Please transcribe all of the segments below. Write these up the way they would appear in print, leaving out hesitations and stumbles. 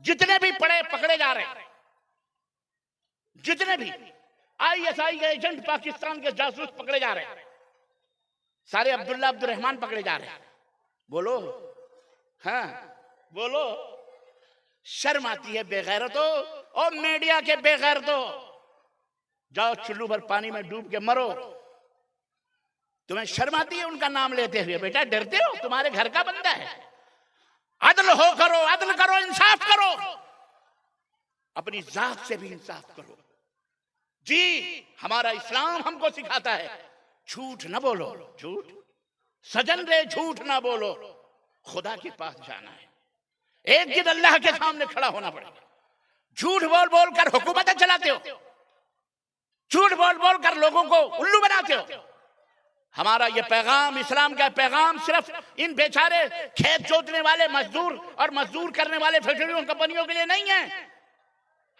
जितने भी पड़े पकड़े जा रहे हैं, जितने भी आईएसआई के एजेंट पाकिस्तान के जासूस पकड़े जा रहे हैं, सारे अब्दुल्ला अब्दुल रहमान पकड़े जा रहे हैं। बोलो, हाँ बोलो, शर्म आती है बेगैरतो और मीडिया के बेगैरतो। जाओ चुल्लू भर पानी में डूब के मरो। तुम्हें शर्म आती है उनका नाम लेते हुए? बेटा डरते हो? तुम्हारे घर का बंदा है। अदल हो करो, अदल करो, इंसाफ करो, अपनी जात से भी इंसाफ करो। जी हमारा इस्लाम हमको सिखाता है झूठ न बोलो, झूठ सजन रे झूठ ना बोलो, खुदा के पास जाना है, एक दिन अल्लाह के सामने खड़ा होना पड़ेगा। झूठ बोल बोल कर हुकूमतें चलाते हो, झूठ बोल बोल कर लोगों को उल्लू बनाते हो। हमारा ये पैगाम, इस्लाम का पैगाम सिर्फ इन बेचारे खेत जोतने वाले मजदूर और मजदूर करने वाले फैक्ट्रियों कंपनियों के लिए नहीं है।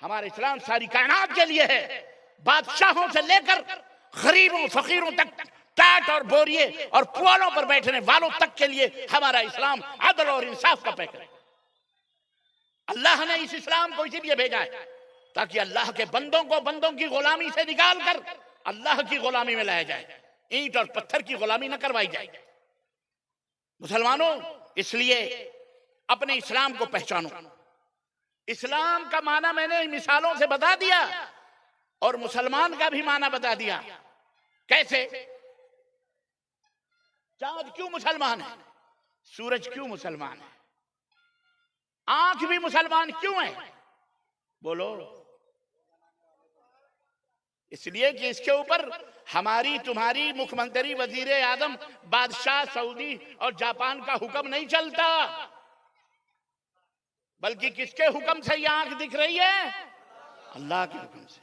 हमारा इस्लाम सारी कायनात के लिए है। बादशाहों से लेकर गरीबों फकीरों तक, टाट और बोरिए और पुआलों पर बैठने वालों तक के लिए हमारा इस्लाम अदल और इंसाफ का पैगाम है। अल्लाह ने इस इस्लाम को इसीलिए भेजा है ताकि अल्लाह के बंदों को बंदों की गुलामी से निकाल कर अल्लाह की गुलामी में लाया जाए, ईंट और पत्थर की गुलामी न करवाई जाए। मुसलमानों, इसलिए अपने इस्लाम को पहचानो। इस्लाम का माना मैंने मिसालों से बता दिया और मुसलमान का भी माना बता दिया। कैसे? चांद क्यों मुसलमान है? सूरज क्यों मुसलमान है? आंख भी मुसलमान क्यों है? बोलो। इसलिए कि इसके ऊपर हमारी तुम्हारी मुख्यमंत्री, वजीर आजम, बादशाह, सऊदी और जापान का हुक्म नहीं चलता, बल्कि किसके हुक्म से ये आंख दिख रही है? अल्लाह के हुक्म से।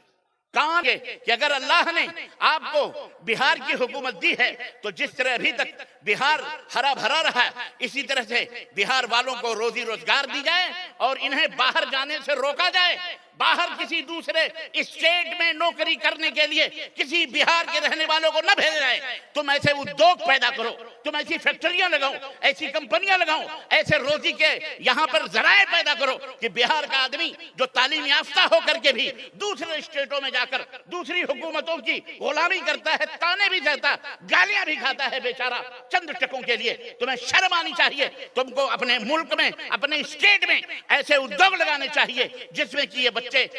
कहां के कि अगर अल्लाह ने आपको बिहार की हुकूमत दी है तो जिस तरह अभी तक बिहार हरा भरा रहा है, इसी तरह से बिहार वालों को रोजी रोजगार दी जाए और इन्हें बाहर जाने से रोका जाए। बाहर किसी दूसरे स्टेट में नौकरी करने के लिए किसी बिहार के रहने वालों को न भेजा जाए। तुम ऐसे उद्योग पैदा करो, तुम ऐसी फैक्ट्रियां लगाओ, ऐसी कंपनियां लगाओ, ऐसे रोजी के यहाँ पर जराए पैदा करो कि बिहार का आदमी जो तालीम याफ्ता होकर के भी दूसरे स्टेटों में जाकर दूसरी हुकूमतों की गुलामी करता है, ताने भी सहता, गालियां भी खाता है बेचारा चंद टकों के लिए। तुम्हें शर्म आनी चाहिए। तुमको अपने मुल्क में, अपने स्टेट में ऐसे उद्योग लगाने चाहिए जिसमें कि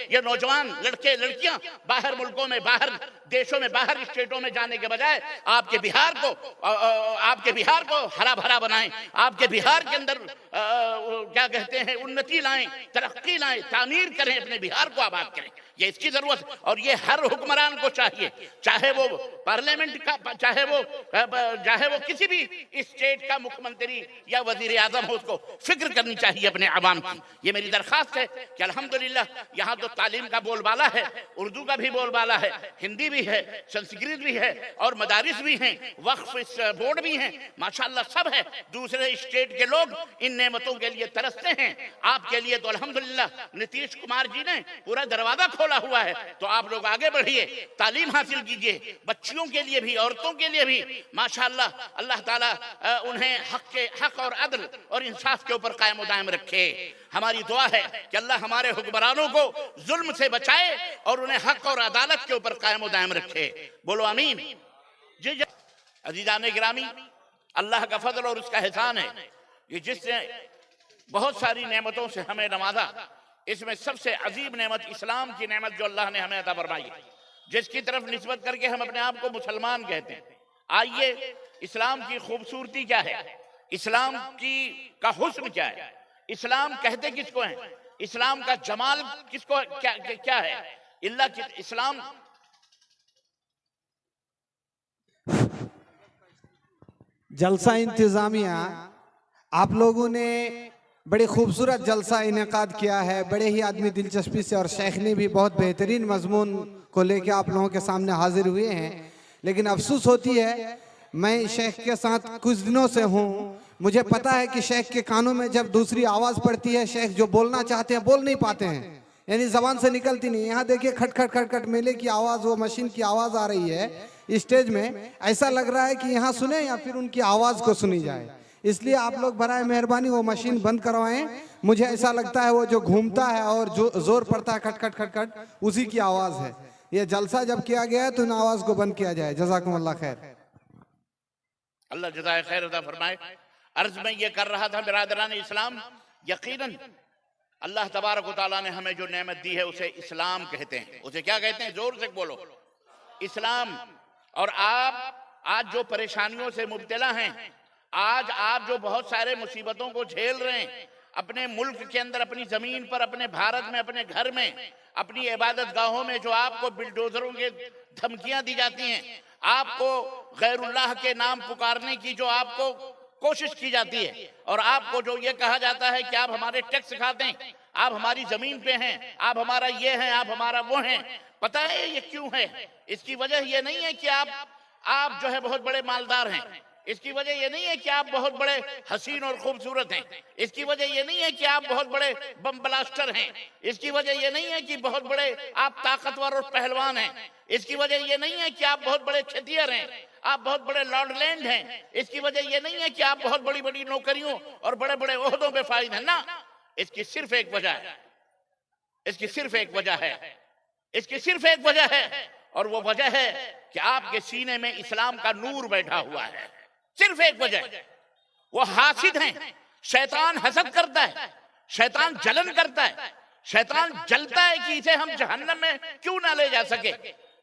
ये नौजवान लड़के लड़कियां बाहर मुल्कों में, बाहर देशों में, बाहर स्टेटों में जाने के बजाय आपके बिहार को हरा भरा बनाएं, आपके बिहार के अंदर क्या कहते हैं, उन्नति लाएं, तरक्की लाएं, तामीर करें, अपने बिहार को आबाद करें। ये इसकी जरूरत, और ये हर हुक्मरान को चाहिए, चाहे वो पार्लियामेंट का, चाहे वो किसी भी स्टेट का मुख्यमंत्री या वजीर आजम हो, उसको फिक्र करनी चाहिए अपने आवाम की। ये मेरी दरखास्त है कि अल्हम्दुलिल्लाह यहाँ तो तालीम का बोलबाला है, उर्दू का भी बोलबाला है, हिंदी भी है, संस्कृत भी है और मदारिस भी हैं, वक्फ बोर्ड भी हैं, माशाल्लाह सब है। दूसरे स्टेट के लोग इन नेमतों के लिए तरसते हैं। आपके लिए तो अल्हम्दुलिल्लाह नीतीश कुमार जी ने पूरा दरवाजा खोला हुआ है, तो आप लोग आगे बढ़िए, तालीम हासिल कीजिए, बच्चियों के लिए भी, औरतों के लिए भी माशाल्लाह। अल्लाह ताला उन्हें हक और अदल और इंसाफ के ऊपर कायम दायम रखे। हमारी दुआ है कि अल्लाह हमारे हुक्मरानों को जुल्म से बचाए और उन्हें हक और अदालत के ऊपर कायम दायम रखे। बोलो आमीन। जी अजीज़ान गिरामी, अल्लाह का फजल और उसका एहसान है कि जिसने बहुत सारी नेमतों से हमें नवाजा। इसमें सबसे अजीब नेमत इस्लाम की नेमत जो अल्लाह ने हमें अता फरमाई, जिसकी तरफ निस्बत करके हम अपने आप को मुसलमान कहते हैं। आइए, इस्लाम की खूबसूरती क्या है, इस्लाम का हुस्न क्या है, इस्लाम कहते किसको है, इस्लाम का जमाल किसको क्या है? इल्ला कि इस्लाम जलसा इंतजामिया, आप लोगों ने बड़े खूबसूरत जलसा इनेकाद किया है, बड़े ही आदमी दिलचस्पी से, और शेख ने भी बहुत बेहतरीन मजमून को लेकर आप लोगों के सामने हाजिर हुए हैं। लेकिन अफसोस होती है, मैं शेख के साथ कुछ दिनों से हूँ, मुझे पता है कि शेख के कानों में जब दूसरी आवाज़ पड़ती है, शेख जो बोलना चाहते हैं बोल नहीं पाते हैं, यानी जबान से निकलती नहीं। यहाँ देखिए खट खट खट खट मेले की आवाज़, वो मशीन की आवाज़ आ रही है स्टेज में, ऐसा लग रहा है कि यहाँ सुने या फिर उनकी आवाज़ को सुनी जाए। इसलिए आप लोग बराए मेहरबानी वो मशीन बंद करवाएं। मुझे ऐसा लगता है वो जो घूमता है और जो जोर पड़ता है खट खट खट खट, उसी की आवाज है। ये जलसा जब किया गया है तो इन आवाज को बंद किया जाए। जज़ाकुमुल्लाह खैर। अल्लाह जज़ाए खैर अता फरमाए। अर्ज में ये कर रहा था बिरादरान इस्लाम, यकीनन अल्लाह तबारक व तआला ने हमें जो नेमत दी है उसे इस्लाम कहते हैं। उसे क्या कहते हैं? जोर से बोलो, इस्लाम। और आप आज जो परेशानियों से मुब्तला हैं, आज आप जो बहुत सारे मुसीबतों को झेल रहे हैं, अपने मुल्क के अंदर, अपनी जमीन पर, अपने भारत में, अपने घर में, अपनी इबादत गाहों में जो आपको बिल्डोजरों के धमकियां दी जाती हैं, आपको गैरुल्लाह के नाम पुकारने की जो आपको कोशिश की जाती है, और आपको जो ये कहा जाता है कि आप हमारे टैक्स खाते हैं, आप हमारी जमीन पे हैं, आप हमारा ये हैं, आप हमारा वो हैं। पता है ये क्यों है? इसकी वजह ये नहीं है कि आप जो है बहुत बड़े मालदार हैं। इसकी वजह ये नहीं है कि आप बहुत बड़े हसीन और खूबसूरत हैं। इसकी वजह ये नहीं है कि आप बहुत बड़े बम ब्लास्टर हैं। इसकी वजह ये नहीं है कि बहुत बड़े आप ताकतवर और पहलवान हैं। इसकी वजह ये नहीं है कि आप बहुत बड़े छतियर हैं, आप बहुत बड़े लॉर्डलैंड हैं। इसकी वजह ये नहीं है कि आप बहुत बड़ी बड़ी नौकरियों और बड़े बड़े ओहदों पे फाइज हैं। ना, इसकी सिर्फ एक वजह है, इसकी सिर्फ एक वजह है, इसकी सिर्फ एक वजह है, और वो वजह है कि आपके सीने में इस्लाम का नूर बैठा हुआ है। सिर्फ एक वजह, वो हासिद हैं। शैतान हसद करता है, शैतान जलन करता है, शैतान जलता है कि इसे हम जहन्नम में क्यों ना ले जा सके,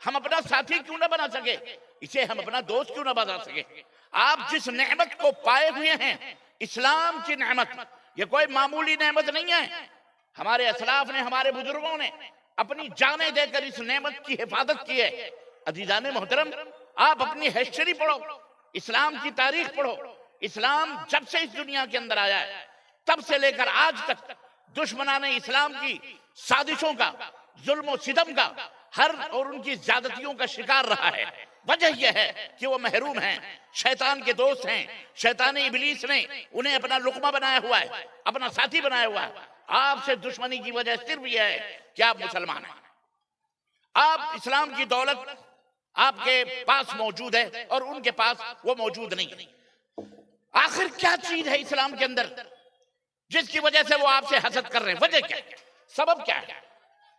हम अपना साथी क्यों ना बना सके, इसे हम अपना दोस्त क्यों ना बना सके। आप जिस नेमत को पाए हुए हैं, इस्लाम की नेमत, ये कोई मामूली नेमत नहीं है। हमारे असलाफ ने, हमारे बुजुर्गों ने अपनी जानें देकर इस नेमत की हिफाजत की है। अजीजाने मोहतरम, आप अपनी हिस्ट्री पढ़ो, इस्लाम की तारीख पढ़ो। इस्लाम जब से इस दुनिया के अंदर आया है, तब से लेकर आज तक दुश्मनाने इस्लाम की साजिशों का, जुल्म और सितम का, हर और उनकी ज्यादतियों का शिकार रहा है। वजह यह है कि वो महरूम हैं, शैतान के दोस्त हैं। शैतान इबलीस ने उन्हें अपना लुकमा बनाया हुआ है, अपना साथी बनाया हुआ है। आपसे दुश्मनी की वजह सिर्फ यह है कि आप मुसलमान हैं, आप इस्लाम की दौलत आपके पास मौजूद है और उनके पास वो मौजूद नहीं। आखिर क्या चीज है इस्लाम के अंदर जिसकी वजह से वो आपसे हसद कर रहे हैं? वजह क्या है? सबब क्या है?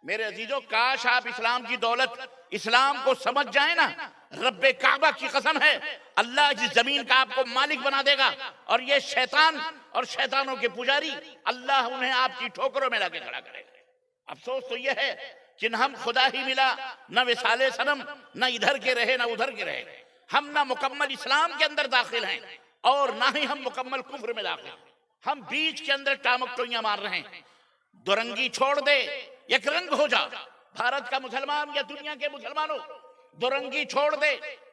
मेरे अजीजों, काश आप इस्लाम की दौलत, इस्लाम को समझ जाए ना। रब्बे काबा की कसम है, अल्लाह इस जमीन का आपको मालिक बना देगा, और ये शैतान और शैतानों के पुजारी, अल्लाह उन्हें आपकी ठोकरों में लाके खड़ा करेगा। अफसोस तो यह है कि न हम खुदा ही मिला, न विसाले सनम, न इधर के रहे न उधर के रहे। हम ना मुकम्मल इस्लाम के अंदर दाखिल हैं और ना ही हम मुकम्मल कुफ्र में दाखिल। हम बीच के अंदर टामकटोइयां मार रहे हैं। दुरंगी छोड़ दे, एक रंग हो जा। भारत का मुसलमान या दुनिया के मुसलमानों, दुरंगी छोड़ दे,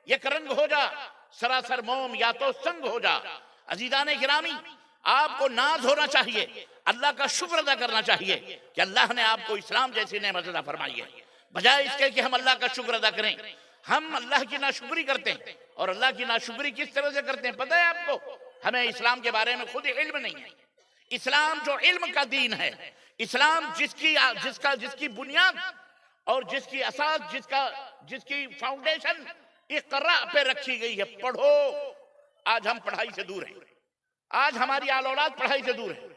एक रंग हो जा। सरासर मोम या तो संग हो जा। अजीजाने गिरामी, आपको नाज होना चाहिए, अल्लाह का शुक्र अदा करना चाहिए कि अल्लाह ने आपको इस्लाम जैसी नेमत अता फरमाई है। बजाय इसके कि हम अल्लाह का शुक्र अदा करें, हम अल्लाह की नाशुक्री करते हैं। और अल्लाह की नाशुक्री किस तरह से करते हैं पता है आपको? हमें इस्लाम के बारे में खुद इल्म नहीं है। इस्लाम जो इल्म का दीन है, इस्लाम जिसकी बुनियाद और जिसकी असास, जिसकी फाउंडेशन इक़रा पे रखी गई है। पढ़ो। आज हम पढ़ाई से दूर हैं, आज हमारी आल औलाद पढ़ाई से दूर है,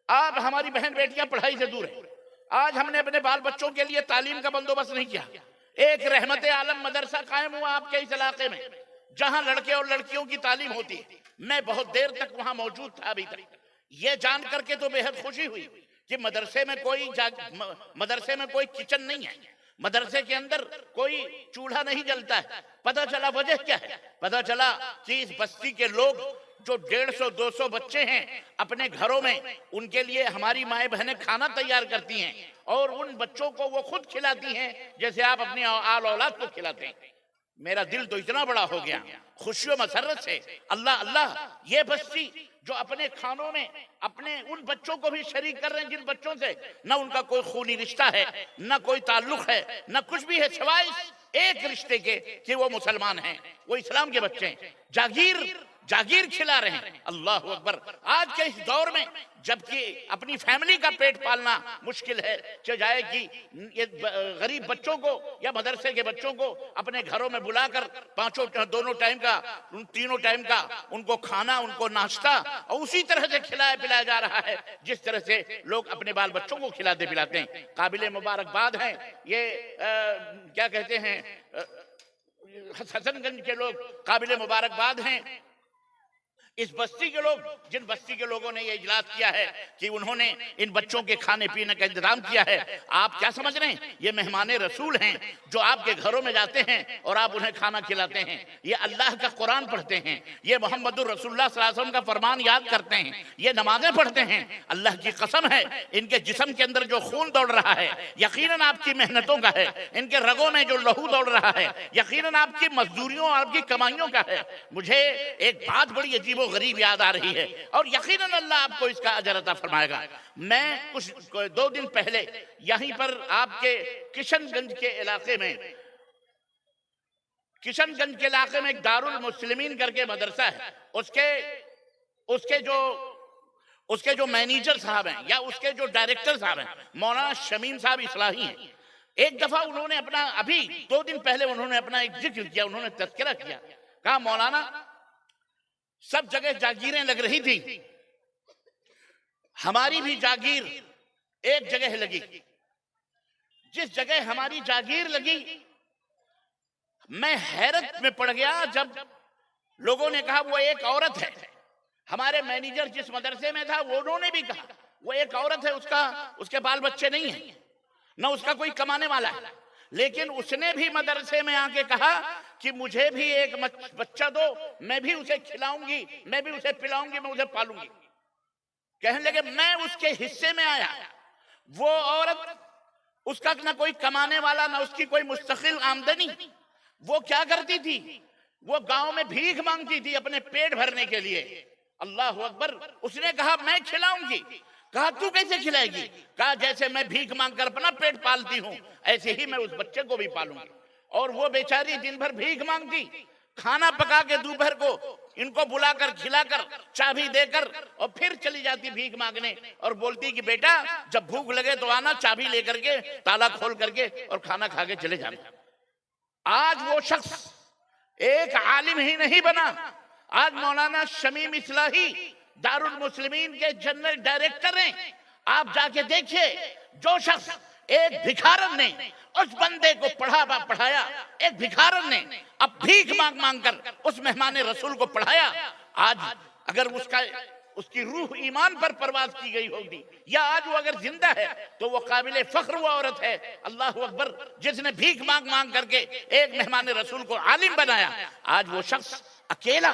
आज हमारी बहन बेटियां पढ़ाई से दूर है। आज हमने अपने बाल बच्चों के लिए तालीम का बंदोबस्त नहीं किया। एक रहमत आलम मदरसा कायम हुआ आपके इस इलाके में, जहां लड़के और लड़कियों की तालीम होती है। मैं बहुत देर तक वहां मौजूद था। अभी तक ये जान करके तो बेहद खुशी हुई कि मदरसे में कोई किचन नहीं है, मदरसे के अंदर कोई चूल्हा नहीं जलता है। पता चला वजह क्या है? पता चला कि इस बस्ती के लोग जो 150-200 बच्चे हैं अपने घरों में, उनके लिए हमारी माएं बहनें खाना तैयार करती हैं और उन बच्चों को वो खुद खिलाती हैं जैसे आप अपनी आल औलाद को खिलाते हैं। मेरा दिल तो इतना बड़ा हो गया खुशियों मसरत से। अल्लाह अल्लाह, ये बस्ती जो अपने खानों में अपने उन बच्चों को भी शरीक कर रहे हैं जिन बच्चों से न उनका कोई खूनी रिश्ता है, न कोई ताल्लुक है, न कुछ भी है सिवाय एक रिश्ते के कि वो मुसलमान हैं, वो इस्लाम के बच्चे हैं। जागीर जागीर खिला रहे हैं। अल्लाह अकबर। आज के इस दौर में जबकि अपनी फैमिली का पेट पालना मुश्किल है, चाहे कि ये गरीब बच्चों को या मदरसे के बच्चों को अपने घरों में बुलाकर दोनों टाइम का, तीनों टाइम का उनको खाना, उनको नाश्ता और उसी तरह से खिलाया पिलाया जा रहा है जिस तरह से लोग अपने बाल बच्चों को खिलाते पिलाते हैं। काबिल मुबारकबाद हैं ये क्या कहते हैं हसनगंज के लोग, काबिल मुबारकबाद हैं इस बस्ती के लोग, जिन बस्ती के लोगों ने ये इजलास किया है कि उन्होंने इन बच्चों के खाने पीने का इंतजाम किया है। आप क्या समझ रहे हैं, ये मेहमान रसूल हैं जो आपके घरों में जाते हैं और आप उन्हें खाना खिलाते हैं। ये अल्लाह का कुरान पढ़ते हैं, ये मोहम्मदुर रसूलुल्लाह सल्लल्लाहु अलैहि वसल्लम का फरमान याद करते हैं, ये नमाजें पढ़ते हैं। अल्लाह की कसम है इनके जिस्म के अंदर जो खून दौड़ रहा है यकीनन आपकी मेहनतों का है, इनके रगों में जो लहू दौड़ रहा है यकीनन आपकी मजदूरियों और आपकी कमाइयों का है। मुझे एक बात बड़ी अजीब गरीब याद आ रही है और यकीनन अल्लाह आपको इसका अजर अता फरमाएगा। मैं कुछ 2 दिन पहले यहीं पर आपके किशनगंज के इलाके में एक दारुल मुस्लिमीन करके मदरसा है, उसके जो मैनेजर साहब हैं या उसके जो डायरेक्टर साहब हैं मौलाना शमीम साहब इस्लाही हैं। एक दफा उन्होंने अपना, अभी 2 दिन पहले उन्होंने अपना एक जिक्र किया, उन्होंने तज़किरा किया, कहा मौलाना सब जगह जागीरें लग रही थी, हमारी भी जागीर एक जगह लगी। जिस जगह हमारी जागीर लगी मैं हैरत में पड़ गया जब लोगों ने कहा वो एक औरत है। हमारे मैनेजर जिस मदरसे में था वो उन्होंने भी कहा वो एक औरत है, उसके बाल बच्चे नहीं है, ना उसका कोई कमाने वाला है, लेकिन उसने भी मदरसे में आके कहा कि मुझे भी एक बच्चा दो, मैं भी उसे खिलाऊंगी, मैं भी उसे पिलाऊंगी, मैं उसे पालूंगी। कहने लगे मैं उसके हिस्से में आया। वो औरत, उसका ना कोई कमाने वाला, ना उसकी कोई मुस्तकिल आमदनी, वो क्या करती थी, वो गांव में भीख मांगती थी अपने पेट भरने के लिए। अल्लाह अकबर। उसने कहा मैं खिलाऊंगी। कहा तू कैसे खिलाएगी? कहा जैसे मैं भीख मांगकर अपना पेट पालती हूं ऐसे ही मैं उस बच्चे को भी पालूंगी। और वो बेचारी दिन भर भीख मांगती, खाना पका के दोपहर को इनको बुलाकर खिलाकर चाबी देकर और फिर चली जाती भीख मांगने और बोलती कि बेटा जब भूख लगे तो आना, चाबी लेकर के ताला खोल करके और खाना खा के चले जाना। आज वो शख्स एक आलिम ही नहीं बना, आज मौलाना शमीम इस्लाही दारुल मुस्लिमीन के जनरल डायरेक्टर हैं। आप जाके देखिए, जो शख्स एक भिखारन ने उस बंदे को पढ़ाया, एक भिखारन ने अब भीख मांग कर उस मेहमान रसूल को पढ़ाया। आज अगर उसकी रूह ईमान पर परवाज की गई होगी या आज वो अगर जिंदा है तो वो काबिल फख्र वो औरत है, अल्लाह अकबर, जिसने भीख मांग करके एक मेहमान रसूल को आलिम बनाया। आज वो शख्स अकेला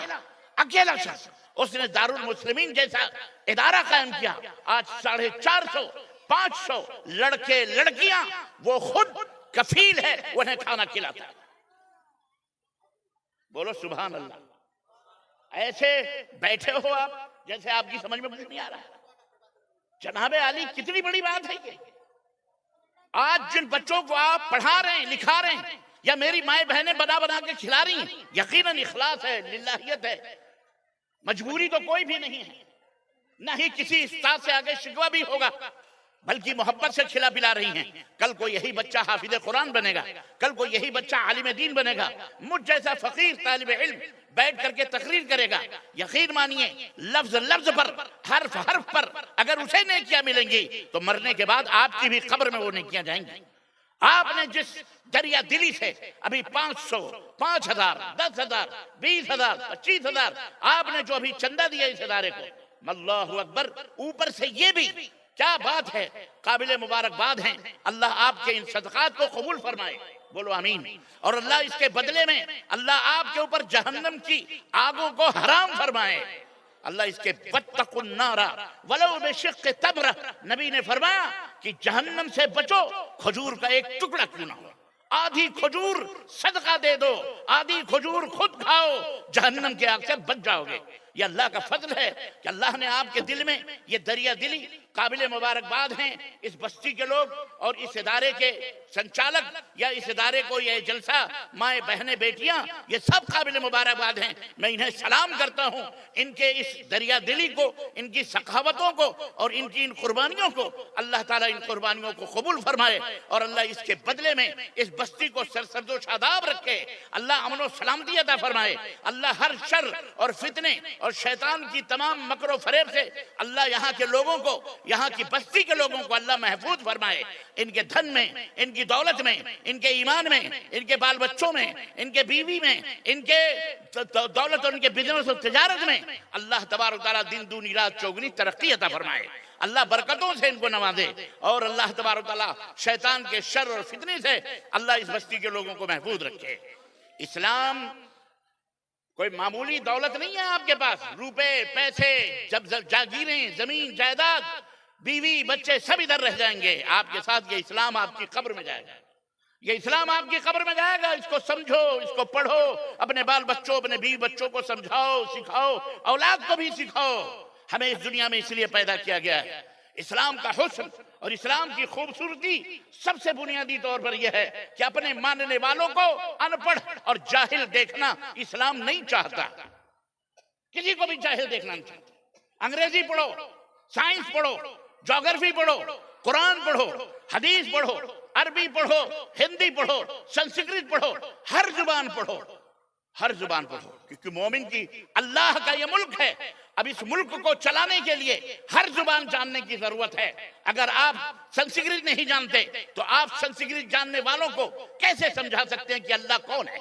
शख्स, उसने दारुल मुस्लिमीन जैसा इदारा कायम किया। आज 450-500 लड़के लड़कियां वो खुद कफील है, उन्हें खाना खिलाता है। बोलो सुभान अल्लाह। ऐसे बैठे हो आप जैसे आपकी समझ में कुछ नहीं आ रहा है। जनाबे आली कितनी बड़ी बात है ये। आज जिन बच्चों को आप पढ़ा रहे हैं, लिखा रहे हैं या मेरी माए बहनें बना के खिला रही हैं, यकीनन इखलास है, लिल्लाहियत है, मजबूरी तो कोई भी नहीं है, ना ही किसी उस्ताद से आगे शिकवा भी होगा, बल्कि मोहब्बत से खिला पिला रही हैं। कल को यही बच्चा हाफिज कुरान बनेगा, कल को यही बच्चा आलिम दीन बनेगा, मुझ जैसा फकीर तालिब इल्म बैठ करके तकरीर करेगा। यकीन मानिए लफ्ज लफ्ज पर, हर्फ हर्फ पर अगर उसे नेकियां मिलेंगी तो मरने के बाद आपकी भी कब्र में वो नेकियां जाएंगी। आपने जिस दरिया दिली से अभी 500, 5000, 10,000, 20,000, 25,000 आपने जो अभी चंदा दिया इस इदारे को, अल्लाहु अकबर, ऊपर से ये भी क्या बात है, काबिल मुबारकबाद हैं। अल्लाह आपके इन सदकात को कबूल फरमाए, बोलो आमीन। और अल्लाह इसके बदले में अल्लाह आपके ऊपर जहन्नम की आगों को हराम फरमाए। अल्लाह इसके वत्तकुन्नारा वलो बिशिक्क़ि तम्रा, नबी ने फरमाया कि जहन्नम से बचो, खजूर का एक टुकड़ा क्यों ना हो, आधी खजूर सदका दे दो, आधी खजूर खुद खाओ, जहन्नम के आग से बच जाओगे। ये अल्लाह का फजल है कि अल्लाह ने आपके दिल में ये दरिया दिली, काबिल मुबारकबाद हैं इस बस्ती के लोग और इस इदारे के संचालक या इस इदारे को, ये जलसा, माएँ बहनें बेटियां, ये सब काबिल मुबारकबाद हैं। मैं इन्हें सलाम करता हूं। इनके इस दरिया दिली को, इनकी सखावतों को और इनकी इन कुर्बानियों को अल्लाह ताला इन कुर्बानियों को कबूल फरमाए और अल्लाह इसके बदले में इस बस्ती को सरसब्ज़ो शादाब रखे। अल्लाह अमन और सलामती अता फरमाए। अल्लाह हर शर और फितने और शैतान की तमाम मकर फरेब से अल्लाह यहाँ के लोगों को, यहाँ की बस्ती के लोगों को अल्लाह महफूज फरमाए। इनके धन में, इनकी दौलत में, इनके ईमान में, इनके बाल बच्चों में, इनके बीवी में, इनके दौलत और इनके बिजनेस और तिजारत में अल्लाह तबारक तआला दिन दूनी रात चौगुनी तरक्की अता फरमाए। अल्लाह बरकतों से इनको नवाजे और अल्लाह तबारक तआला शैतान के शर और फितने से अल्लाह इस बस्ती के लोगों को महफूज रखे। इस्लाम कोई मामूली दौलत नहीं है आपके पास, रुपए पैसे, जब जागीरें, जमीन जायदाद, बीवी बच्चे सब इधर रह जाएंगे आपके साथ। ये इस्लाम आपकी कब्र में जाएगा, ये इस्लाम आपकी कब्र में जाएगा। इसको समझो, इसको पढ़ो, अपने बाल बच्चों, अपने बीवी बच्चों को समझाओ, सिखाओ, औलाद को भी सिखाओ। हमें इस दुनिया में इसलिए पैदा किया गया है। इस्लाम का हुस्न और इस्लाम की खूबसूरती सबसे बुनियादी तौर पर यह है कि अपने मानने वालों को अनपढ़ और जाहिल देखना इस्लाम नहीं चाहता। किसी को भी जाहिल देखना नहीं चाहता। अंग्रेजी पढ़ो, साइंस पढ़ो, ज्योग्राफी पढ़ो, कुरान पढ़ो, हदीस पढ़ो, अरबी पढ़ो, हिंदी पढ़ो, संस्कृत पढ़ो, हर जुबान पढ़ो, हर जुबान पढ़ो, क्योंकि मोमिन की अल्लाह का ये मुल्क है। अब इस मुल्क को चलाने के लिए हर जुबान जानने की जरूरत है। अगर आप संस्कृत नहीं जानते तो आप संस्कृत जानने वालों को कैसे समझा सकते हैं कि अल्लाह कौन है?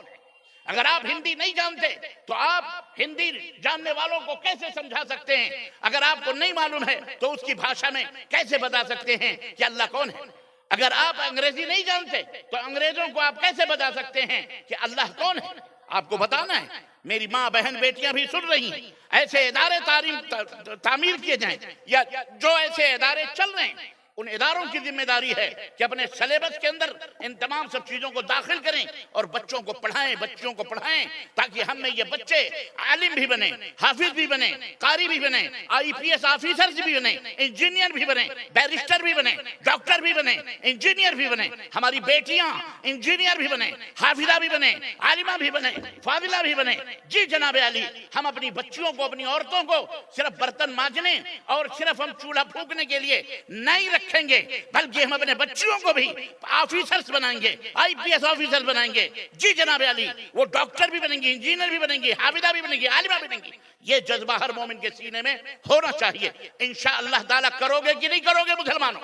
अगर आप हिंदी नहीं जानते तो आप हिंदी जानने वालों को कैसे समझा सकते हैं? अगर आपको नहीं मालूम है तो उसकी भाषा में कैसे बता सकते हैं कि अल्लाह कौन है? अगर आप अंग्रेजी नहीं जानते तो अंग्रेजों को आप कैसे बता सकते हैं कि अल्लाह कौन है? आपको बताना है। मेरी माँ बहन बेटियां भी सुन रही हैं, ऐसे इदारे तामीर किए जाएं, या जो ऐसे इदारे चल रहे हैं उन इदारों की जिम्मेदारी है कि अपने सिलेबस के अंदर इन तमाम सब चीजों को दाखिल करें और बच्चों को पढ़ाएं, बच्चों को पढ़ाएं, ताकि हम में ये बच्चे आलिम भी बने, हाफिज भी बने, कारी भी बने, IPS ऑफिसर भी बने, इंजीनियर भी बने, बैरिस्टर भी बने, डॉक्टर भी बने, इंजीनियर भी बने। हमारी बेटियां इंजीनियर भी बने, हाफिजा भी बने, आलिमा भी बने, फाजिला भी बने। जी जनाब अली, हम अपनी बच्चियों को, अपनी औरतों को सिर्फ बर्तन मांजने और सिर्फ हम चूल्हा फूकने के लिए नहीं रखेंगे, बल्कि हम अपने बच्चियों को भी ऑफिसर्स बनाएंगे, IPS ऑफिसर बनाएंगे। जी जनाब अली, वो डॉक्टर भी बनेंगे, इंजीनियर भी बनेंगे, हाफिजा भी बनेंगे, आलिमा भी बनेंगी। ये जज्बा हर मोमिन के सीने में होना चाहिए। इंशाअल्लाह ताला करोगे कि नहीं करोगे मुसलमानों?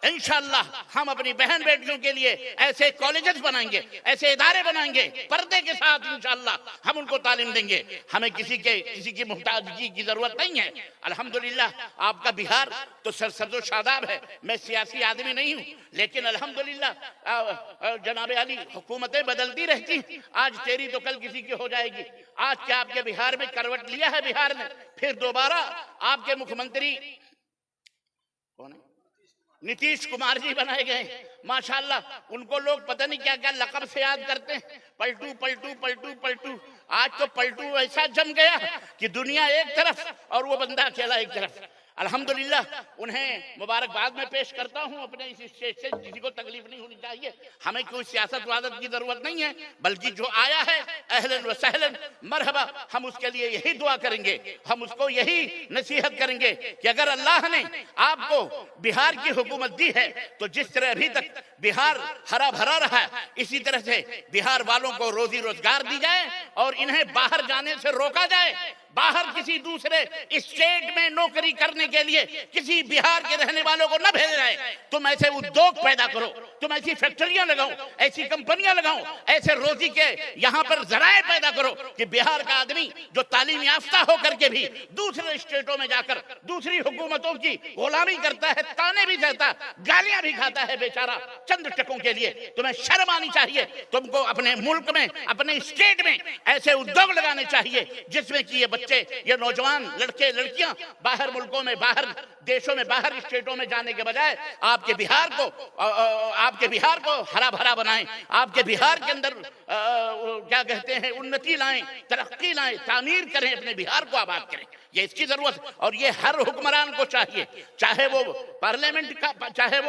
इंशाअल्लाह हम अपनी बहन बेटियों के लिए ऐसे कॉलेजेस बनाएंगे, ऐसे इदारे बनाएंगे, पर्दे के साथ इंशाअल्लाह हम उनको तालीम देंगे। हमें किसी की मुहताजगी की जरूरत नहीं है। अल्हम्दुलिल्लाह आपका बिहार तो सरसब्ज़ो शादाब है। मैं सियासी आदमी नहीं हूँ, लेकिन अल्हम्दुलिल्लाह जनाब अली, हुकूमतें बदलती रहती, आज तेरी तो कल किसी की हो जाएगी। आज क्या आपके बिहार में करवट लिया है? बिहार ने फिर दोबारा आपके मुख्यमंत्री कौन है? नीतीश कुमार जी बनाए गए। माशाल्लाह, उनको लोग पता नहीं क्या क्या लक़ब से याद करते हैं, पलटू पलटू पलटू पलटू। आज तो पलटू ऐसा जम गया कि दुनिया एक तरफ और वो बंदा अकेला एक तरफ। अल्हम्दुलिल्लाह उन्हें मुबारकबाद में पेश करता हूँ अपने इस स्टेज से। किसी को तकलीफ नहीं होनी चाहिए। हमें कोई सियासत वादत की जरूरत नहीं है, बल्कि जो आया है अहलन व सहलन मरहबा, हम उसके लिए यही दुआ करेंगे, हम उसको यही नसीहत करेंगे कि अगर अल्लाह ने आपको बिहार की हुकूमत दी है तो जिस तरह अभी तक बिहार हरा भरा रहा है, इसी तरह से बिहार वालों को रोजी रोजगार दी जाए और इन्हें बाहर जाने से रोका जाए। बाहर किसी दूसरे स्टेट में नौकरी करने के लिए किसी बिहार के रहने वालों को न भेजा जाए। तुम ऐसे उद्योग पैदा करो, तुम ऐसी फैक्ट्रियां लगाओ, ऐसी कंपनियां लगाओ, ऐसे रोजी के यहाँ पर जराए पैदा करो कि बिहार का आदमी जो तालीम याफ्ता होकर के भी दूसरे स्टेटों में जाकर दूसरी हुकूमतों की गुलामी करता है, ताने भी सहता, गालियां भी खाता है बेचारा चंद टकों के लिए। तुम्हें शर्म आनी चाहिए। तुमको अपने मुल्क में, अपने स्टेट में ऐसे उद्योग लगाने चाहिए जिसमें कि ये नौजवान लड़के लड़कियां बाहर मुल्कों में, बाहर देशों में, बाहर स्टेटों में जाने के बजाय आपके बिहार को, आपके बिहार को हरा भरा बनाएं, आपके बिहार के अंदर क्या कहते हैं उन्नति लाएं, तरक्की लाएं, तामीर करें, अपने बिहार को आबाद करें। ये इसकी जरूरत और ये हर हुक्मरान को चाहिए, चाहे वो पार्लियामेंट का, चाहे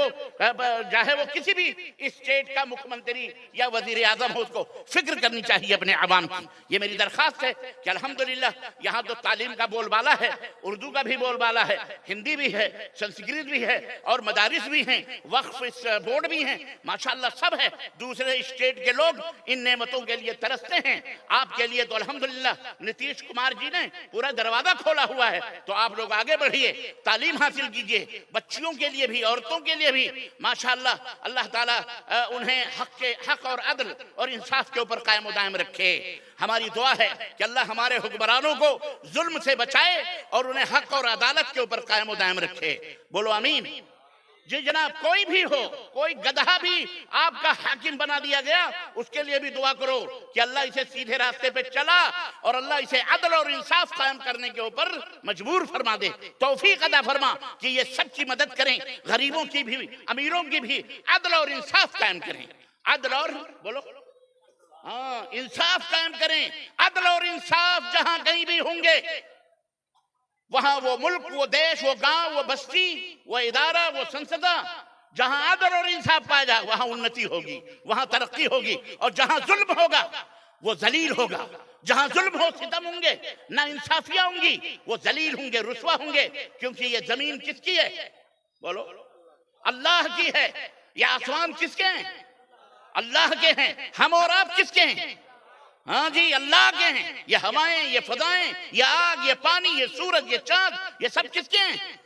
वो किसी भी स्टेट का मुख्यमंत्री या वजीर आजम हो, उसको फिक्र करनी चाहिए अपने आवाम की। ये मेरी दरख्वास्त है कि अल्हम्दुलिल्लाह यहाँ तो तालीम का बोलबाला है, उर्दू का भी बोलबाला है, हिंदी भी है, संस्कृत भी है और मदारिस भी हैं, वक्फ बोर्ड भी हैं, माशाल्लाह सब है। दूसरे स्टेट के लोग इन नेमतों के लिए तरसते हैं, आपके लिए तो अल्हम्दुलिल्लाह नीतीश कुमार जी ने पूरा दरवाजा खोला हुआ है। तो आप लोग आगे बढ़िए, तालीम हासिल कीजिए, बच्चियों के लिए भी, औरतों के लिए भी माशाल्लाह। अल्लाह ताला उन्हें हक और अदल और इंसाफ के ऊपर कायम दायम रखे। हमारी दुआ है कि अल्लाह हमारे हुक्मरानों को जुल्म से बचाए और उन्हें हक और अदालत के ऊपर कायम दायम रखे। बोलो आमीन। जी जनाब, कोई भी हो, कोई गधा भी आपका हाकिम बना दिया गया, उसके लिए भी दुआ करो कि अल्लाह इसे सीधे रास्ते पे चला और अल्लाह इसे अदल और इंसाफ कायम करने के ऊपर मजबूर फरमा दे, तौफीक अदा फरमा कि ये सबकी मदद करें, गरीबों की भी, अमीरों की भी अदल और इंसाफ कायम करें। अदल और बोलो हाँ, इंसाफ कायम करें। अदल और इंसाफ जहां कहीं भी होंगे, वहां वो मुल्क, वो देश, वो गांव, वो बस्ती, वो इदारा, वो संसदा, जहां अदल और इंसाफ पाया जाए वहां उन्नति होगी, वहां तरक्की होगी। और जहां जुल्म होगा वो जलील होगा। जहां जुल्म हो, सितम होंगे, ना इंसाफियां होंगी, वो जलील होंगे, रुसवा होंगे। क्योंकि ये जमीन किसकी है? बोलो अल्लाह की है। ये आसमान किसके हैं? अल्लाह के हैं। हम और आप किसके हैं? हाँ जी, अल्लाह के हैं। ये हवाएं, ये फजाएं, ये आग, ये पानी, ये सूरज, ये चांद, ये सब किसके हैं?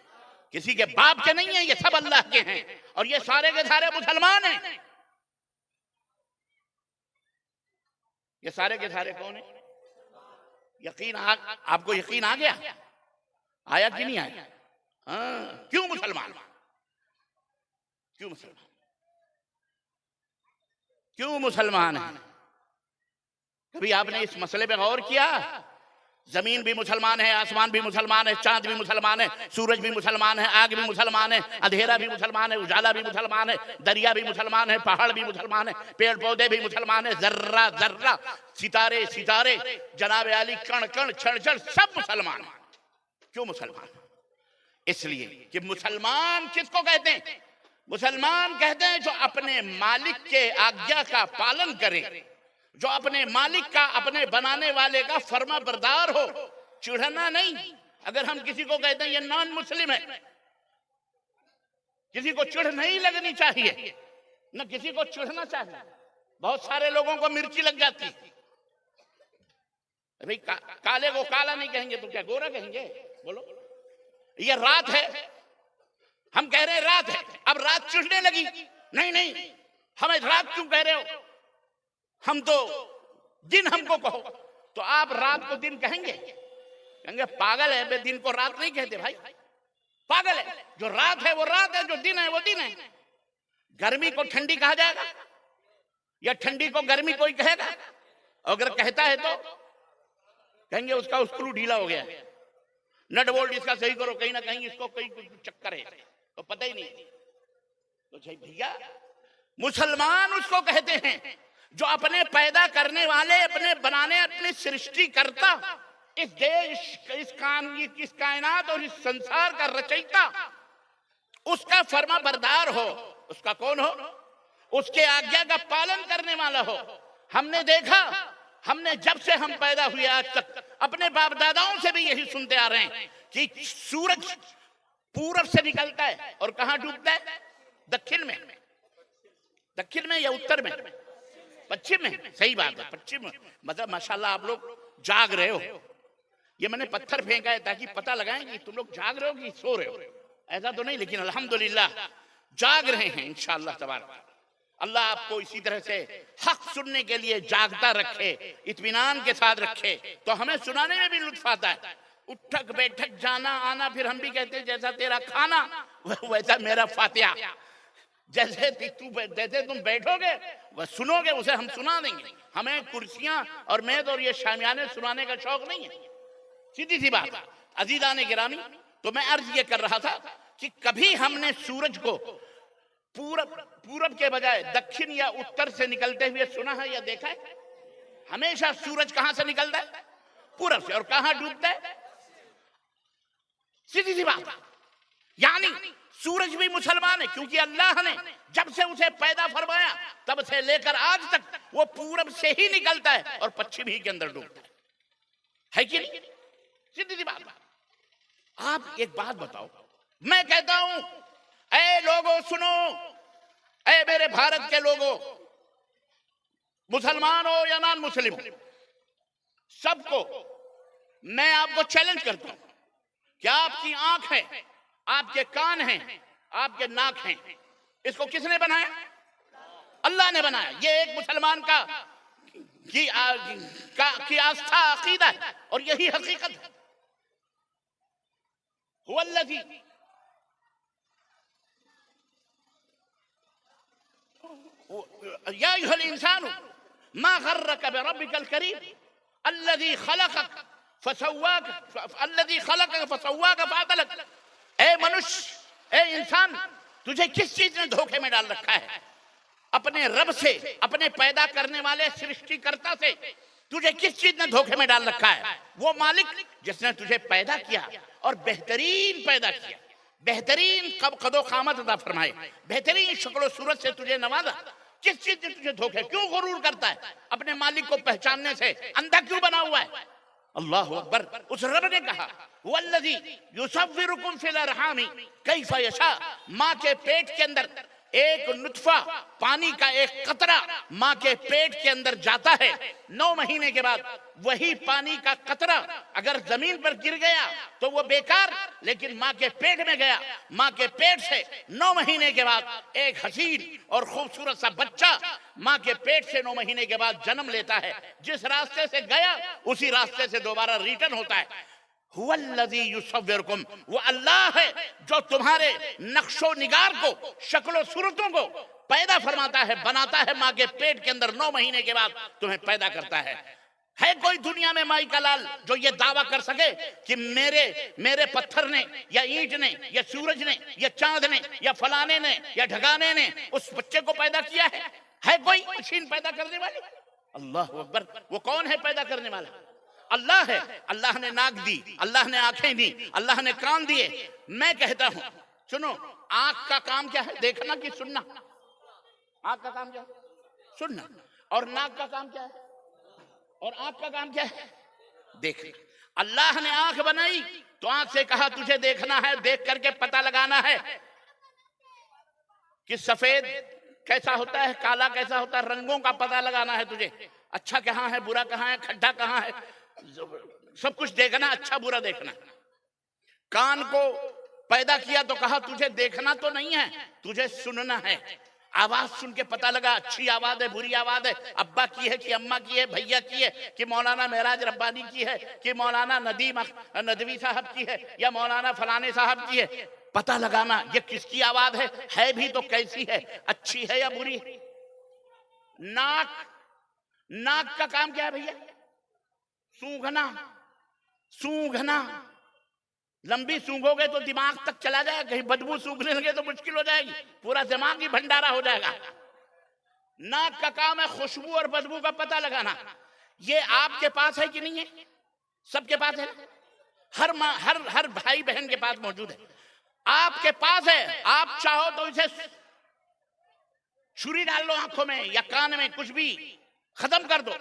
किसी के बाप के नहीं है, ये सब अल्लाह के हैं। और ये सारे के सारे मुसलमान हैं। ये सारे के सारे कौन है? आपको यकीन आ गया? आया कि नहीं आया? हाँ, क्यों मुसलमान? क्यों मुसलमान? क्यों मुसलमान है? कभी आपने इस मसले पे गौर किया? जमीन भी मुसलमान है, आसमान भी मुसलमान है, चांद भी मुसलमान है, सूरज भी मुसलमान है, आग भी मुसलमान है, अंधेरा भी मुसलमान है, उजाला भी मुसलमान है, दरिया भी मुसलमान है, पहाड़ भी मुसलमान है, पेड़ पौधे भी मुसलमान है, जर्रा जर्रा, सितारे सितारे, जनाब आली, कण कण, क्षण क्षण, सब मुसलमान। क्यों मुसलमान? इसलिए कि मुसलमान किसको कहते हैं? मुसलमान कहते हैं जो अपने मालिक के आज्ञा का पालन करे, जो अपने मालिक का, अपने बनाने वाले का फर्मा बरदार हो, चिढ़ना नहीं। अगर हम किसी को कहते हैं ये नॉन मुस्लिम है, किसी को चिढ़ नहीं लगनी चाहिए, न किसी को चिढ़ना चाहिए। बहुत सारे लोगों को मिर्ची लग जाती। भाई काले को काला नहीं कहेंगे तो क्या गोरा कहेंगे? बोलो ये रात है, हम कह रहे हैं रात है, अब रात चिढ़ने लगी। नहीं नहीं, हमें रात क्यों कह रहे हो? हम तो दिन हमको कहो। तो आप रात को दिन कहेंगे? कहेंगे पागल है, दिन को रात नहीं कहते भाई, पागल है। जो रात है वो रात है, जो दिन है वो दिन है। गर्मी को ठंडी कहा जाएगा या ठंडी को गर्मी कोई कहेगा? अगर कहता है तो कहेंगे उसका स्क्रू ढीला हो गया, नट बोल्ट इसका सही करो, कहीं ना कहीं इसको कहीं चक्कर है, तो पता ही नहीं। तो भैया मुसलमान उसको कहते हैं जो अपने पैदा करने वाले, अपने बनाने, अपने सृष्टिकर्ता, इस देश, इस कायनात और इस संसार का रचयिता, उसका फर्मा बरदार हो। उसका कौन हो? उसके आज्ञा का पालन करने वाला हो। हमने देखा, हमने जब से हम पैदा हुए आज तक अपने बाप दादाओं से भी यही सुनते आ रहे हैं कि सूरज पूरब से निकलता है और कहां डूबता है? दक्षिण में। दक्षिण में या उत्तर में? पश्चिम में। सही बात है, पश्चिम में। मतलब माशाल्लाह आप लोग जाग रहे हो। ये मैंने पत्थर फेंका है ताकि पता लगाएं कि तुम लोग जाग रहे हो कि सो रहे हो। ऐसा तो नहीं, लेकिन अल्हम्दुलिल्लाह जाग रहे हैं इंशाअल्लाह तबारक। अल्लाह आपको इसी तरह से हक सुनने के लिए जागता रखे, इत्मीनान के साथ रखे। तो हमें सुनाने में भी लुत्फ आता है। उठक बैठक जाना आना, फिर हम भी कहते हैं जैसा तेरा खाना वैसा मेरा फातिहा। जैसे तुम बैठोगे वह सुनोगे, उसे हम सुना देंगे। हमें कुर्सियां और मेज और ये शामियाने सुनाने का शौक नहीं है, सीधी सी बात। अजीजाने गिरामी, तो मैं अर्ज ये कर रहा था कि कभी हमने सूरज को पूरब पूरब के बजाय दक्षिण या उत्तर से निकलते हुए सुना है या देखा है? हमेशा सूरज कहां से निकलता है? पूरब से। और कहां डूबता है? सीधी सी बात। यानी सूरज भी मुसलमान है, क्योंकि अल्लाह ने जब से उसे पैदा फरमाया तब से लेकर आज तक वो पूरब से ही निकलता है और पश्चिम ही के अंदर डूबता है कि नहीं? सीधी सी बात। आप एक बात बताओ, मैं कहता हूं ऐ लोगों सुनो, ऐ मेरे भारत के लोगों, मुसलमान हो या नॉन मुस्लिम हो, सबको मैं आपको चैलेंज करता हूं कि आपकी आंख है, आपके कान हैं, आपके नाक हैं, इसको किसने बनाया? अल्लाह ने बनाया। ये एक मुसलमान की आस्था, अकीदा है और यही हकीकत है। हुवल्लज़ी या अय्युहल इंसानु मा गर्रक बिरब्बिकल करीम अल्लज़ी खलक़क फसव्वाक फअदलक। ए मनुष्य, ए इंसान, तुझे किस चीज ने धोखे में डाल रखा है? अपने रब से, अपने पैदा करने वाले सृष्टिकर्ता से तुझे किस चीज ने धोखे में डाल रखा है? वो मालिक जिसने तुझे पैदा किया और बेहतरीन पैदा किया, बेहतरीन कदो कामत अता फरमाए, बेहतरीन शक्ल सूरत से तुझे नवाजा। किस चीज ने तुझे धोखे? क्यों गुरूर करता है? अपने मालिक को पहचानने से अंधा क्यों बना हुआ है? अल्लाहु अकबर। उस रब ने कहा वल्लज़ी युसव्विरुकुम फिल अरहामी कैफ़ यशा। माँ के पेट के अंदर एक नुतफा, पानी का एक कतरा माँ के पेट के अंदर जाता है, 9 महीने के बाद वही पानी का कतरा अगर जमीन पर गिर गया तो वो बेकार, लेकिन माँ के पेट में गया, माँ के पेट से 9 महीने के बाद एक हसीन और खूबसूरत सा बच्चा माँ के पेट से 9 महीने के बाद जन्म लेता है। जिस रास्ते से गया उसी रास्ते से दोबारा रिटर्न होता है। हुवल्लज़ी युसव्विरुकुम, वो अल्लाह है जो तुम्हारे नक्शो निगार को, शक्लो सूरतों को पैदा फरमाता है, बनाता है। माँ के पेट के अंदर 9 महीने के बाद तुम्हें पैदा करता है। कोई दुनिया में माई का लाल जो ये दावा कर सके कि मेरे पत्थर ने या ईंट ने या सूरज ने या चांद ने या फलाने ने या ढगाने ने उस बच्चे को पैदा किया है? कोई मशीन पैदा करने वाली? अल्लाह अकबर। वो कौन है पैदा करने वाला? अल्लाह है। अल्लाह ने नाक दी, अल्लाह ने आंखें दी, अल्लाह ने कान दिए। मैं कहता हूं, सुनो, आंख का काम क्या है? देखना कि सुनना? आंख का काम क्या है? सुनना। और नाक का काम क्या है? और आंख का काम क्या है? देखना। अल्लाह ने आंख बनाई तो आंख से कहा तुझे देखना है, देख करके पता लगाना है कि सफेद कैसा होता है, काला कैसा होता है, रंगों का पता लगाना है तुझे। अच्छा कहां है, बुरा कहां है, खड्डा कहां है, सब कुछ देखना, अच्छा बुरा देखना। कान को पैदा किया तो कहा तुझे देखना तो नहीं है, तुझे सुनना है। आवाज सुन के पता लगा अच्छी आवाज है, बुरी आवाज है, अब्बा की है कि अम्मा की है, भैया की है कि मौलाना मेराज रब्बानी की है कि मौलाना नदवी साहब की है या मौलाना फलाने साहब की है। पता लगाना ये किसकी आवाज है भी तो कैसी है, अच्छी है या बुरी है। नाक का काम क्या है भैया? सूंघना। लंबी सूंघोगे तो दिमाग तक चला जाएगा, कहीं बदबू सूंघने लगे तो मुश्किल हो जाएगी, पूरा दिमाग ही भंडारा हो जाएगा। नाक का काम है खुशबू और बदबू का पता लगाना। ये आपके पास है कि नहीं है? सबके पास है। हर भाई बहन के पास मौजूद है। आपके पास है, आप चाहो तो इसे छुरी डाल लो आंखों में या कान में, कुछ भी खत्म कर दो।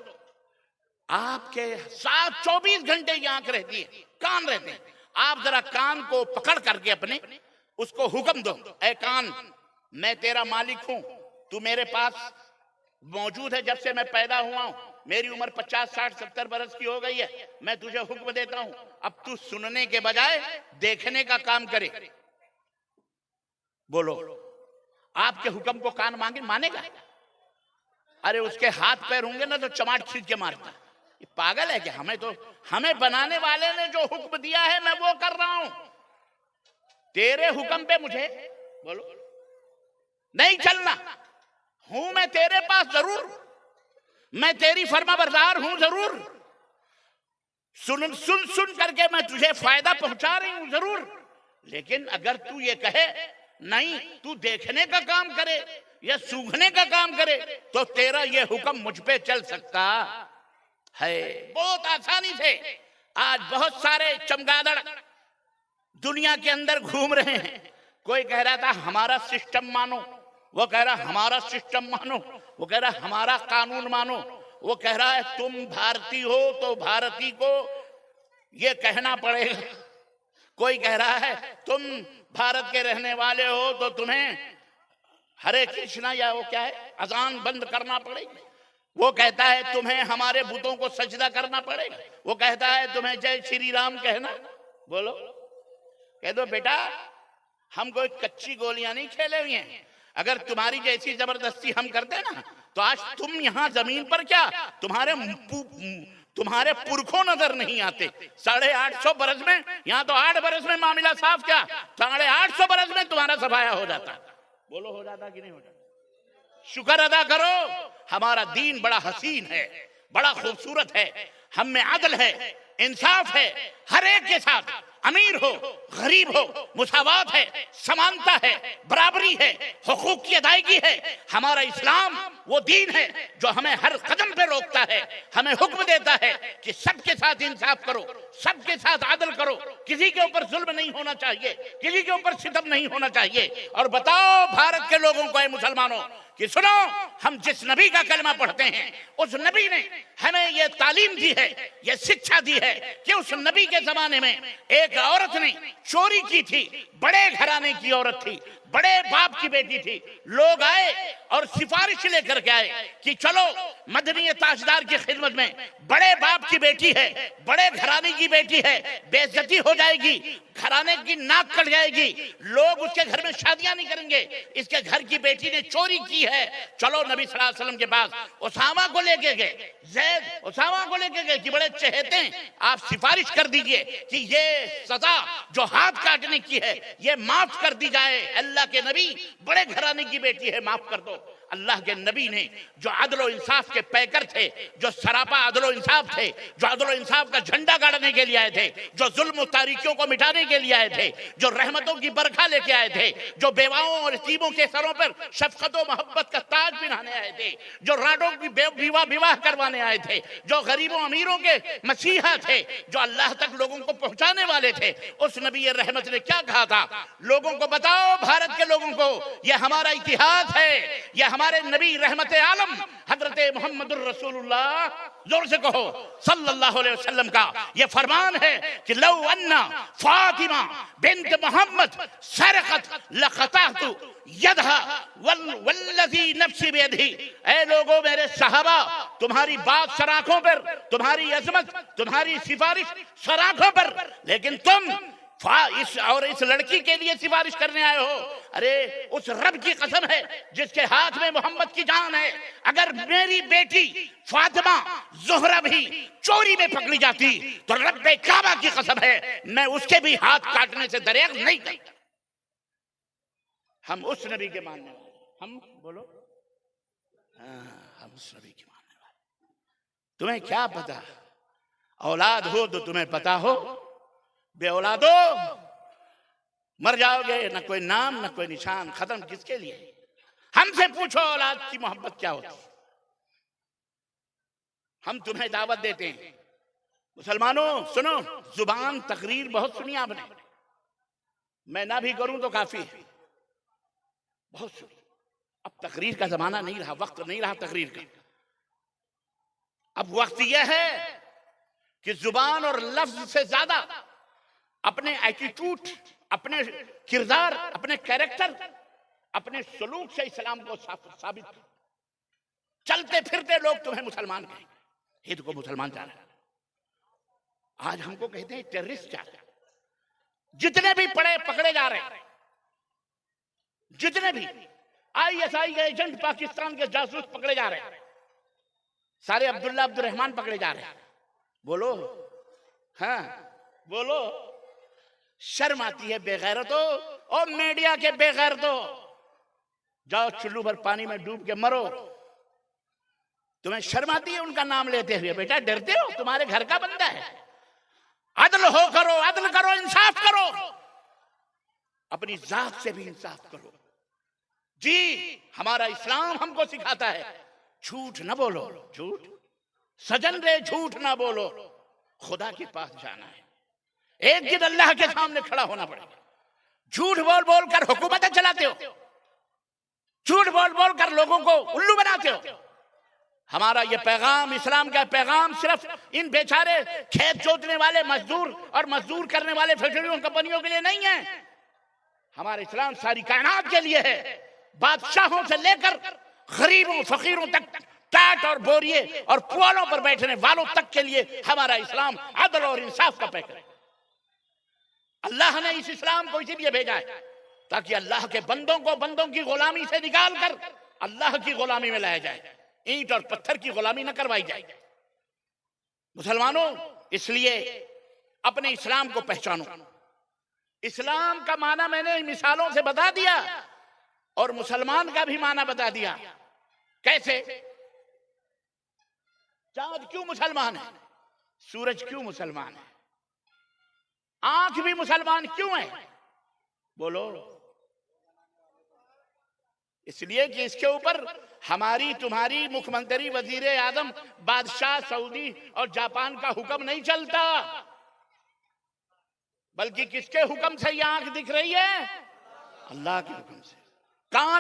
आपके साथ 24 घंटे की आंख रहती है, कान रहते हैं। आप जरा कान को पकड़ करके अपने उसको हुक्म दो, ऐ कान, मैं तेरा मालिक हूं, तू मेरे पास मौजूद है जब से मैं पैदा हुआ हूं। मेरी उम्र 50, 60, 70 बरस की हो गई है। मैं तुझे हुक्म देता हूं, अब तू सुनने के बजाय देखने का काम करे। बोलो, आपके हुक्म को कान मानेगा? अरे उसके हाथ पैर होंगे ना तो चमाट खींच के मारता। ये पागल है क्या? हमें बनाने वाले ने जो हुक्म दिया है मैं वो कर रहा हूं। तेरे हुक्म पे मुझे बोलो नहीं चलना। हूं मैं तेरे पास जरूर, मैं तेरी फरमाबरदार हूं जरूर, सुन करके मैं तुझे फायदा पहुंचा रही हूं जरूर। लेकिन अगर तू ये कहे नहीं, तू देखने का काम करे या सूंघने का काम करे तो तेरा ये हुक्म मुझ पे चल सकता है। बहुत आसानी से आज बहुत सारे चमगादड़ दुनिया के अंदर घूम रहे हैं। कोई कह रहा था हमारा सिस्टम मानो, वो कह रहा हमारा सिस्टम मानो, वो कह रहा हमारा कानून मानो, वो कह रहा है तुम भारतीय हो तो भारतीय को ये कहना पड़ेगा। कोई कह रहा है तुम भारत के रहने वाले हो तो तुम्हें हरे कृष्णा या वो क्या है अजान बंद करना पड़ेगी। वो कहता है तुम्हें हमारे बुतों को सजदा करना पड़ेगा। वो कहता है तुम्हें जय श्री राम कहना। बोलो, कह दो बेटा हम कोई कच्ची गोलियां नहीं खेले हुए हैं। अगर तुम्हारी जैसी जबरदस्ती हम करते ना तो आज तुम यहाँ जमीन पर क्या तुम्हारे पुरखों नजर नहीं आते। 850 बरस में, यहाँ तो 8 बरस में मामला साफ, क्या 850 बरस में तुम्हारा सफाया हो जाता। बोलो हो जाता कि नहीं हो जाता? शुक्र अदा करो, हमारा दीन बड़ा हसीन है, बड़ा खूबसूरत है, हम में अदल है, इंसाफ है, हर एक के साथ, अमीर हो गरीब हो मुसावात है, समानता है, बराबरी है, हुकूक की अदायगी है। हमारा इस्लाम वो दीन है जो हमें हर कदम पे रोकता है, हमें हुक्म देता है कि सबके साथ इंसाफ करो, सबके साथ आदल करो, किसी के ऊपर जुल्म नहीं होना चाहिए, किसी के ऊपर सितम नहीं होना चाहिए। और बताओ भारत के लोगों को, ऐ मुसलमानों, कि सुनो, हम जिस नबी का कलमा पढ़ते हैं उस नबी ने हमें यह तालीम दी है, यह शिक्षा दी है कि उस नबी के जमाने में एक औरत ने चोरी की थी, बड़े घराने की औरत थी, बड़े बाप की बेटी थी। लोग आए और सिफारिश लेकर के आए कि चलो मदनी ताजदार की खिदमत में, बड़े बाप की बेटी है, बड़े घराने की बेटी है, बेइज्जती हो जाएगी, घराने की नाक कट जाएगी, लोग उसके घर में शादियां नहीं करेंगे, इसके घर की बेटी ने चोरी की है। चलो नबी सल्लल्लाहु अलैहि वसल्लम के पास उसामा को लेके गए, ज़ैद उसामा को लेके गए कि बड़े चहेते हैं, आप सिफारिश कर दीजिए कि ये सजा जो हाथ काटने की है ये माफ कर दी जाए। अल्लाह के नबी, बड़े घराने की बेटी है, माफ कर दो। अल्लाह के नबी ने जो अदल इंसाफ के पैकर थे, जो सरापा अदल इंसाफ थे, जो अदल इंसाफ का झंडा गाड़ने के लिए आए थे, जो जुल्म तारीकियों को मिटाने के लिए आए थे, जो रहमतों की बरखा लेके आए थे, जो बेवाओं और यतीमों के सरों पर शफकत और मोहब्बत का ताज पहनाने आए थे, जो राडों की विवाह करवाने आए थे, जो गरीबों अमीरों के मसीहा थे, जो अल्लाह तक लोगों को पहुंचाने वाले थे, उस नबी रहमत ने क्या कहा था? लोगों को बताओ, भारत के लोगों को, यह हमारा इतिहास है, यह हमारे नबी रहमत आलम हजरत मोहम्मदुर रसूलुल्लाह, जोर से कहो, सल्लल्लाहु अलैहि वसल्लम का यह फरमान है कि लौ अन्ना फातिमा बिन्त मोहम्मद सरकत लखतातु यदहा वल्लज़ी नफ्सी बियदिही। ऐ लोगों, मेरे सहाबा, तुम्हारी बात सराखों पर, तुम्हारी अजमत, तुम्हारी सिफारिश सराखों पर, लेकिन तुम इस लड़की के लिए सिफारिश करने आए हो। अरे उस रब की कसम है जिसके हाथ में मोहम्मद की जान है, अगर मेरी बेटी फातिमा ज़ोहरा भी चोरी में पकड़ी जाती तो रब्बे काबा की कसम है मैं उसके भी हाथ काटने से दरेग नहीं करता। हम उस नबी के मानने वाले, हम बोलो, हम उस नबी के मानने वाले। तुम्हें क्या पता, औलाद हो तो तुम्हें पता हो, बे औलादो मर जाओगे, न कोई नाम न कोई निशान, खत्म किसके लिए? हमसे पूछो औलाद की मोहब्बत क्या होती। हम तुम्हें दावत देते हैं, मुसलमानों सुनो, जुबान तकरीर बहुत सुनी आपने, मैं ना भी करूं तो काफी है, बहुत सुनी। अब तकरीर का जमाना नहीं रहा, वक्त नहीं रहा तकरीर का। अब वक्त यह है कि जुबान और लफ्ज से ज्यादा अपने एटीट्यूड, अपने किरदार, अपने कैरेक्टर, अपने सलूक से इस्लाम को साबित। चलते फिरते लोग तुम्हें मुसलमान कहेंगे, हिंद को मुसलमान जा रहा है। आज हमको कहते हैं टेररिस्ट जा रहे हैं, जितने भी पकड़े जा रहे हैं, जितने भी ISI के एजेंट, पाकिस्तान के जासूस पकड़े जा रहे हैं, सारे अब्दुल्ला अब्दुल रहमान पकड़े जा रहे हैं। बोलो, हाँ बोलो, शर्म आती है बेगैरतो और मीडिया के बेगैरतो। जाओ चुल्लू भर पानी में डूब के मरो, तुम्हें शर्म आती है उनका नाम लेते हुए? बेटा डरते हो, तुम्हारे घर का बंदा है। अदल हो करो, अदल करो, इंसाफ करो। अपनी जात से भी इंसाफ करो। जी, हमारा इस्लाम हमको सिखाता है झूठ न बोलो, झूठ सजन रे झूठ ना बोलो, खुदा के पास जाना है, एक दिन अल्लाह के सामने खड़ा होना पड़ेगा। झूठ बोल बोल कर हुकूमतें चलाते हो, झूठ बोल बोल कर लोगों को उल्लू बनाते हो। हमारा ये पैगाम, इस्लाम का पैगाम सिर्फ इन बेचारे खेत जोतने वाले मजदूर और मजदूर करने वाले फैक्ट्रियों कंपनियों के लिए नहीं है। हमारा इस्लाम सारी कायनात के लिए है। बादशाहों से लेकर गरीबों फकीरों तक, टाट और बोरिए और पुआलों पर बैठने वालों तक के लिए हमारा इस्लाम अदल और इंसाफ का पैगाम है। अल्लाह ने इस इस्लाम को इसीलिए भेजा है ताकि अल्लाह के बंदों को बंदों की गुलामी से निकाल कर अल्लाह की गुलामी में लाया जाए, ईंट और पत्थर की गुलामी न करवाई जाए। मुसलमानों, इसलिए अपने इस्लाम को पहचानो। इस्लाम का माना मैंने मिसालों से बता दिया और मुसलमान का भी माना बता दिया। कैसे? चांद क्यों मुसलमान है? सूरज क्यों मुसलमान है? आंख भी मुसलमान क्यों है? बोलो। इसलिए कि इसके ऊपर हमारी तुम्हारी मुख्यमंत्री, वजीर आजम, बादशाह, सऊदी और जापान का हुक्म नहीं चलता, बल्कि किसके हुक्म से ये आंख दिख रही है? अल्लाह के हुक्म से। कान